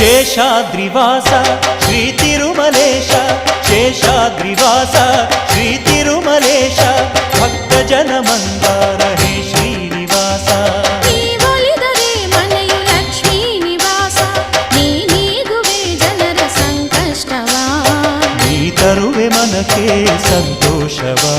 ಶೇಷಾದ್ರಿವಾಸ ಶ್ರೀ ತಿರುಮಲೇಶ ಶೇಷಾದ್ರಿವಾಸ ಶ್ರೀ ತಿರುಮಲೇಶ ಭಕ್ತ ಜನ ಮಂದಾರ ಹೇ ಶ್ರೀನಿವಾಸ ನೀವೊಲಿದರೆ ಮನೆಯು ಲಕ್ಷ್ಮೀ ನಿವಾಸ ನೀ ನೀಗುವೆ ಜನರ ಸಂಕಷ್ಟವ ನೀ ತರುವೆ ಮನಕ್ಕೆ ಸಂತೋಷವಾ